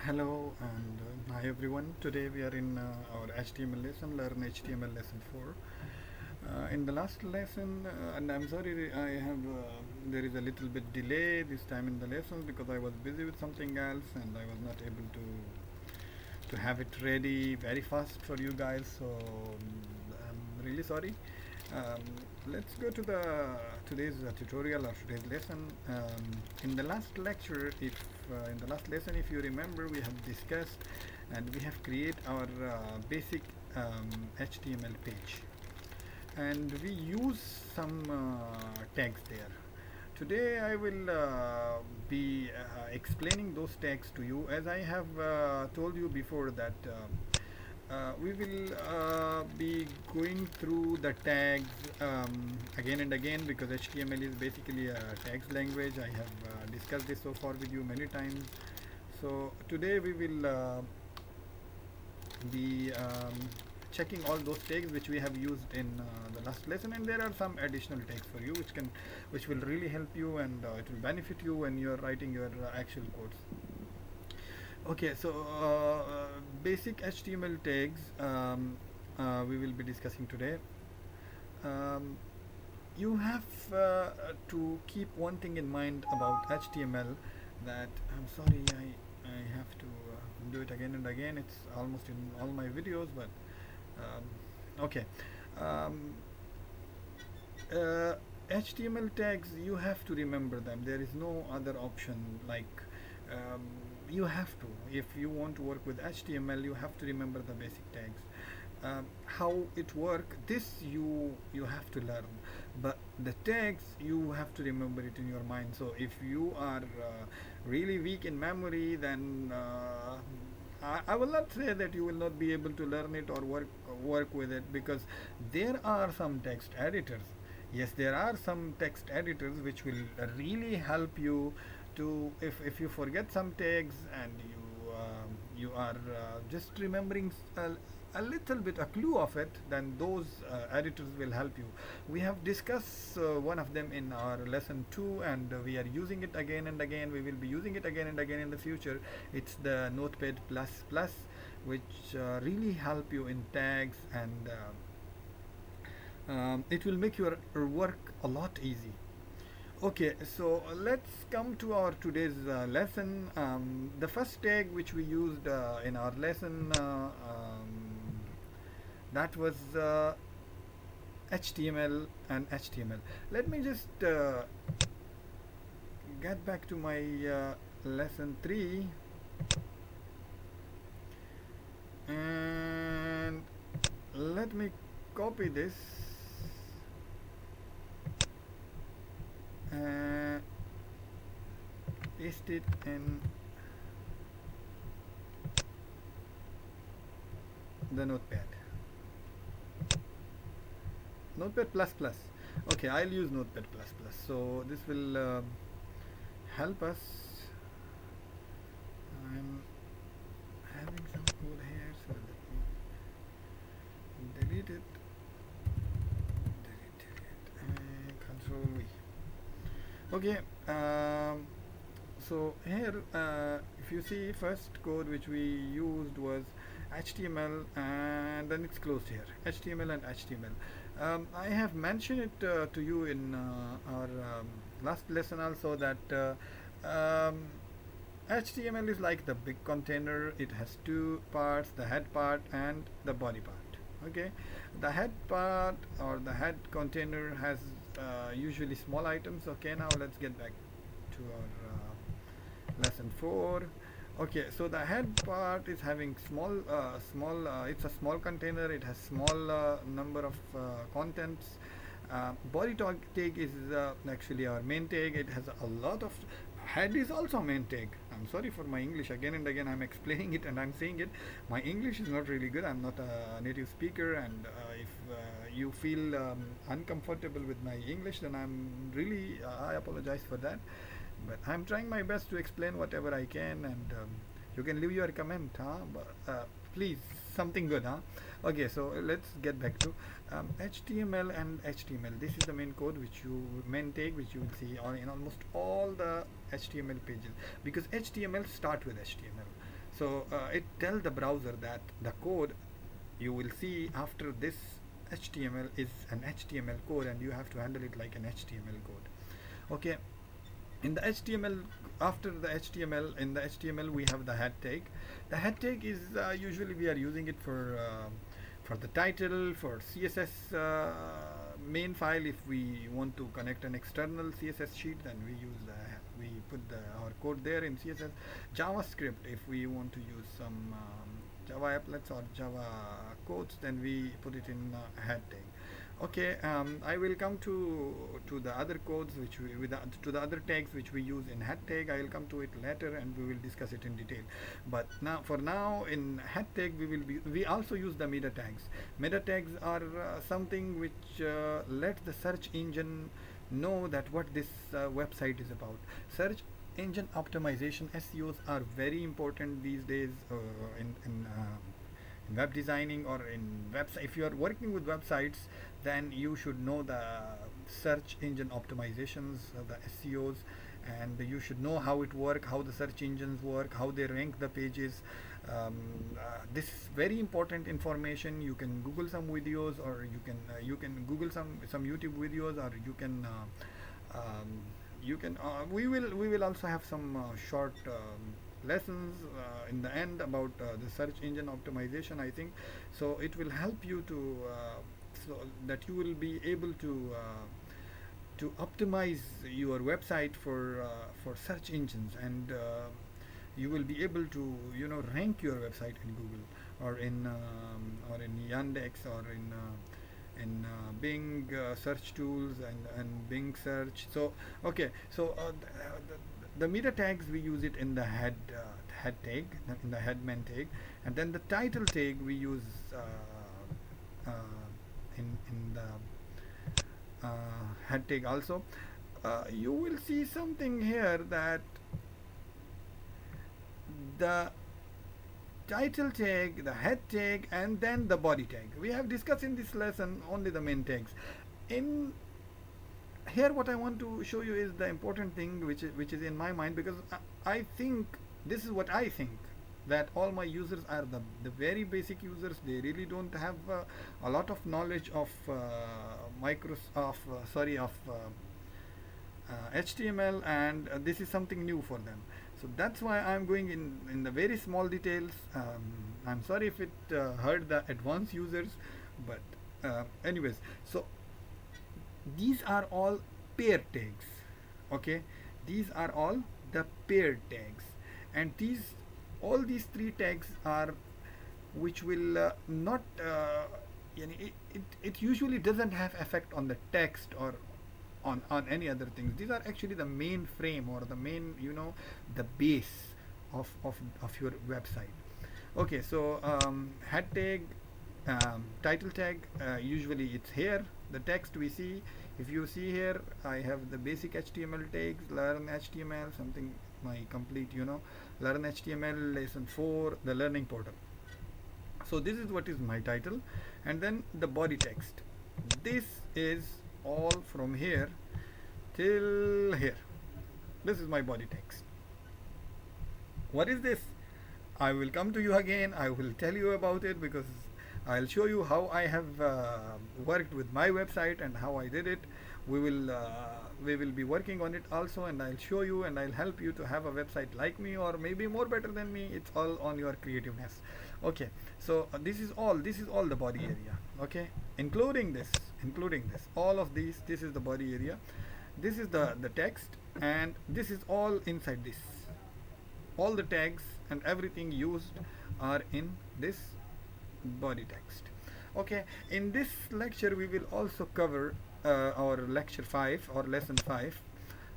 Hello and hi everyone. Today we are in our HTML lesson, Learn HTML lesson 4. In the last lesson, and I'm sorry, there is a little bit delay this time in the lessons because I was busy with something else and I was not able to have it ready very fast for you guys. So I'm really sorry. Um, let's go to the today's tutorial or today's lesson. In the last lecture, if in the last lesson, if you remember, we have discussed and we have created our basic HTML page, and we use some tags there. Today I will be explaining those tags to you, as I have told you before that we will be going through the tags again and again, because HTML is basically a tags language. I have discussed this so far with you many times. So today we will be checking all those tags which we have used in the last lesson, and there are some additional tags for you which will really help you, and it will benefit you when you are writing your actual codes. Okay, so basic HTML tags we will be discussing today. Um, you have to keep one thing in mind about HTML, that I'm sorry, I have to do it again and again. It's almost in all my videos, but okay. Um, HTML tags, you have to remember them. There is no other option. Like um, you have to, if you want to work with HTML, you have to remember the basic tags. How it work, this you have to learn, but the tags you have to remember it in your mind. So if you are really weak in memory, then I will not say that you will not be able to learn it or work with it, because there are some text editors. Yes, there are some text editors which will really help you to, if you forget some tags and you are just remembering a little bit, a clue of it, then those editors will help you. We have discussed one of them in our lesson 2, and we are using it again and again. We will be using it again and again in the future. It's the Notepad++, which really help you in tags, and it will make your work a lot easy. Okay, so let's come to our today's lesson. The first tag which we used in our lesson, that was HTML and HTML. Let me just get back to my lesson 3, and let me copy this and paste it in the Notepad plus plus. Okay, I'll use Notepad plus plus. So this will help us. I'm having some code here, so let me delete it. And Control V. Okay. So here, if you see, first code which we used was HTML, and then it's closed here, HTML and HTML. I have mentioned it to you in our last lesson also, that HTML is like the big container. It has two parts, the head part and the body part. Okay, the head part or the head container has usually small items. Okay, now let's get back to our lesson 4. Okay, so the head part is having it's a small container. It has small number of contents. Body tag is actually our main tag. It has a lot of, head is also main tag. I'm sorry for my English, again and again I'm explaining it and I'm saying it. My English is not really good. I'm not a native speaker, and if you feel uncomfortable with my English, then I apologize for that, but I'm trying my best to explain whatever I can, and you can leave your comment, huh? But, please, something good, huh? Okay, so let's get back to HTML and HTML. This is the main code main tag which you will see in almost all the HTML pages, because HTML start with HTML. So it tells the browser that the code you will see after this HTML is an HTML code, and you have to handle it like an HTML code. Okay, in the HTML, after the HTML, in the HTML we have the head tag. The head tag is usually we are using it for the title, for CSS main file. If we want to connect an external CSS sheet, then we put our code there in CSS. JavaScript, if we want to use some Java applets or Java codes, then we put it in head tag. Okay, I will come to the other codes which to the other tags which we use in head tag. I will come to it later, and we will discuss it in detail. But now, for now, in head tag we also use the meta tags. Meta tags are something which let the search engine know that what this website is about. Search engine optimization, SEOs, are very important these days in web designing or in website. If you are working with websites, then you should know the search engine optimizations, the SEOs, and you should know how it work, how the search engines work, how they rank the pages. This is very important information. You can Google some videos, or you can Google some YouTube videos, or you can we will also have some short lessons in the end about the search engine optimization, I think. So it will help you to so that you will be able to optimize your website for search engines, and you will be able to rank your website in Google, or in Yandex, or in Bing search tools, and Bing search. So okay, so the meta tags, we use it in the head tag, in the headman tag, and then the title tag we use in the head tag also. You will see something here, that the title tag, the head tag, and then the body tag. We have discussed in this lesson only the main tags. In here, what I want to show you is the important thing which is in my mind, because I think this is what I think, that all my users are the very basic users. They really don't have a lot of knowledge of HTML, and this is something new for them. So that's why I'm going in the very small details. I'm sorry if it hurt the advanced users, but anyways, so these are all pair tags. Okay, these are all the pair tags, and all these three tags are which will not it usually doesn't have effect on the text or on any other things. These are actually the main frame, or the main, the base of your website. Okay, so head tag, title tag, usually it's here, the text we see. If you see here, I have the basic HTML tags, learn HTML, something my complete, learn HTML lesson 4, the learning portal. So this is what is my title, and then the body text. This is all from here till here. This is my body text. What is this? I will come to you again. I will tell you about it, because I'll show you how I have worked with my website and how I did it. We will be working on it also, and I'll show you, and I'll help you to have a website like me, or maybe more better than me. It's all on your creativeness. Okay, so this is all the body area. Okay, including this, all of these. This is the body area. This is the text, and this is all inside this. All the tags and everything used are in this body text. Okay, in this lecture we will also cover our lecture 5 or lesson 5.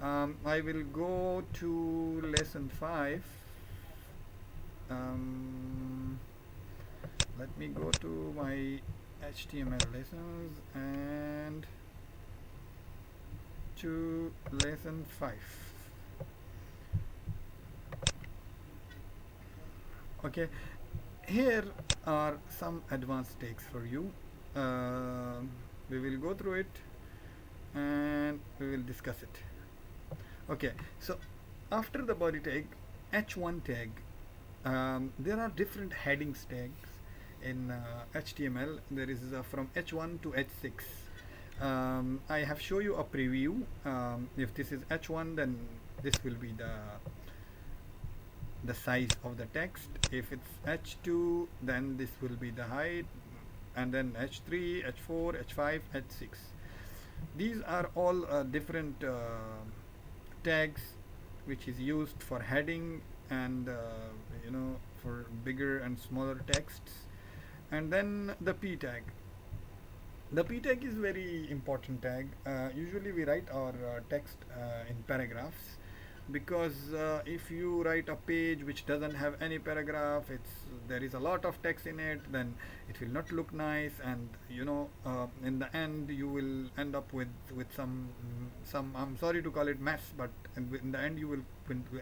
I will go to lesson 5. Let me go to my HTML lessons and to lesson 5. Okay, here are some advanced takes for you. We will go through it and we will discuss it. Okay, so after the body tag, H1 tag there are different headings tags in HTML. There is from H1 to H6. I have shown you a preview. If this is H1, then this will be the size of the text. If it's H2, then this will be the height, and then H3, H4, H5, H6. These are all different tags which is used for heading and for bigger and smaller texts. And then the p tag. The p tag is very important tag. Usually we write our text in paragraphs, because if you write a page which doesn't have any paragraph, there is a lot of text in it, then it will not look nice, and in the end you will end up with some, I'm sorry to call it mess, but in the end you will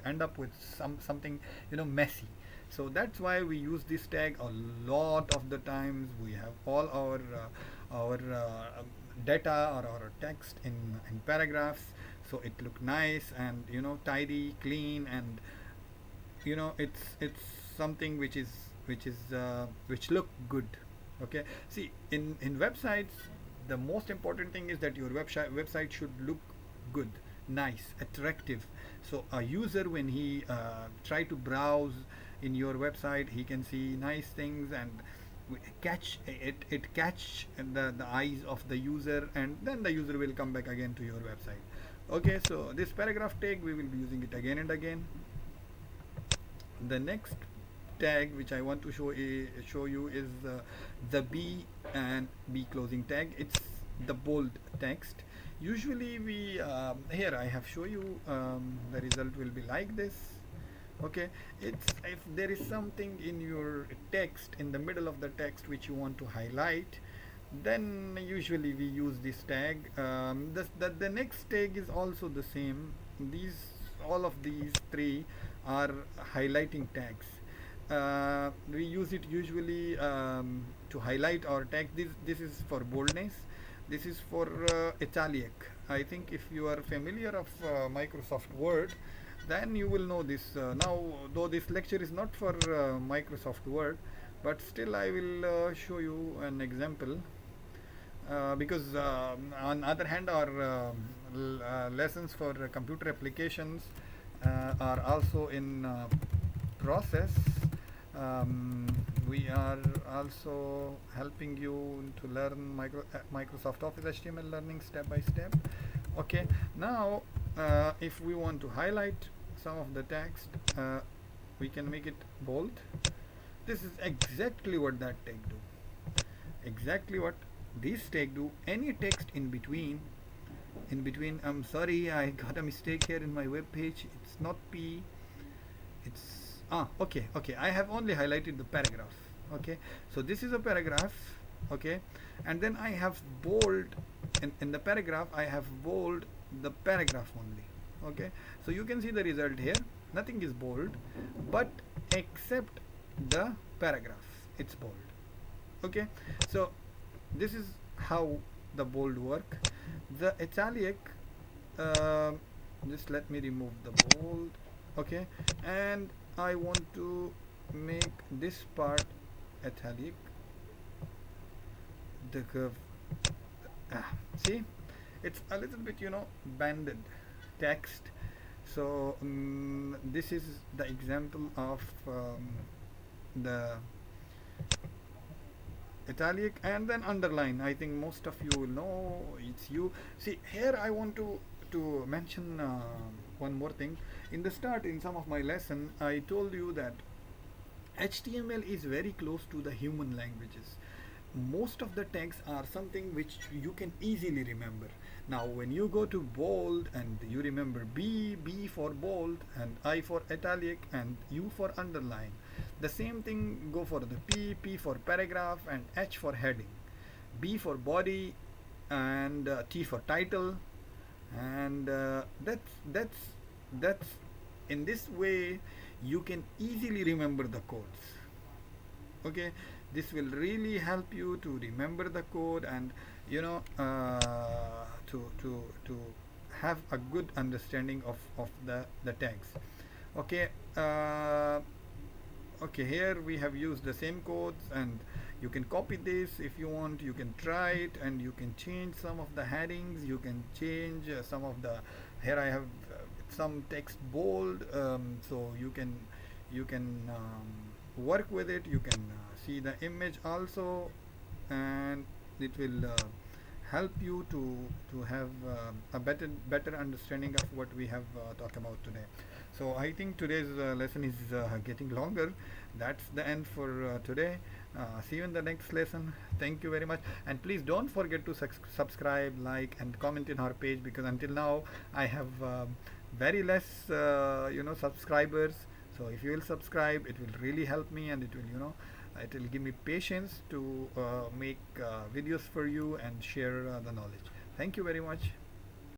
end up with something messy. So that's why we use this tag a lot of the times. We have all our data or our text in paragraphs, so it look nice and tidy, clean, and it's something which look good. Okay, see, in websites, the most important thing is that your website should look good, nice, attractive. So a user, when he try to browse in your website, he can see nice things, and catch the eyes of the user, and then the user will come back again to your website. Okay, so this paragraph tag, we will be using it again and again. The next tag which I want to show you is the B and B closing tag. It's the bold text. Usually we here I have shown you, the result will be like this. Okay, it's if there is something in your text, in the middle of the text, which you want to highlight, then usually we use this tag. The next tag is also the same. All of these three are highlighting tags. We use it usually to highlight our text. This is for boldness. This is for italic. I think if you are familiar of Microsoft Word, then you will know this. Now, though this lecture is not for Microsoft Word, but still I will show you an example, because on other hand, our lessons for computer applications are also in process. We are also helping you to learn Microsoft Office HTML learning step by step. Okay, now if we want to highlight some of the text, we can make it bold. This is exactly what that tag do. Exactly what this tag do. Any text in between, I'm sorry, I got a mistake here in my web page. It's not P, it's okay, I have only highlighted the paragraph. Okay, so this is a paragraph. Okay, and then I have bold in the paragraph. I have bold the paragraph only. Okay, so you can see the result here. Nothing is bold, but except the paragraph, it's bold. Okay, so this is how the bold work. The italic, just let me remove the bold. Okay, and I want to make this part italic, the curve. See, it's a little bit banded text. So this is the example of the italic, and then underline. I think most of you will know it's you. See, here I want to mention one more thing. In the start, in some of my lesson, I told you that HTML is very close to the human languages. Most of the tags are something which you can easily remember. Now, when you go to bold and you remember B for bold, and I for italic, and U for underline. The same thing go for the P for paragraph, and H for heading, B for body, and T for title, and that's in this way you can easily remember the codes. Okay, this will really help you to remember the code, and to have a good understanding of the tags. Okay, okay, here we have used the same codes, and you can copy this if you want. You can try it, and you can change some of the headings. You can change some of the, here I have some text bold, so you can work with it. You can see the image also, and it will help you to have a better understanding of what we have talked about today. So I think today's lesson is getting longer. That's the end for today. See you in the next lesson. Thank you very much, and please don't forget to subscribe, like, and comment in our page, because until now I have very less subscribers. So if you will subscribe, it will really help me, and it will give me patience to make videos for you and share the knowledge. Thank you very much.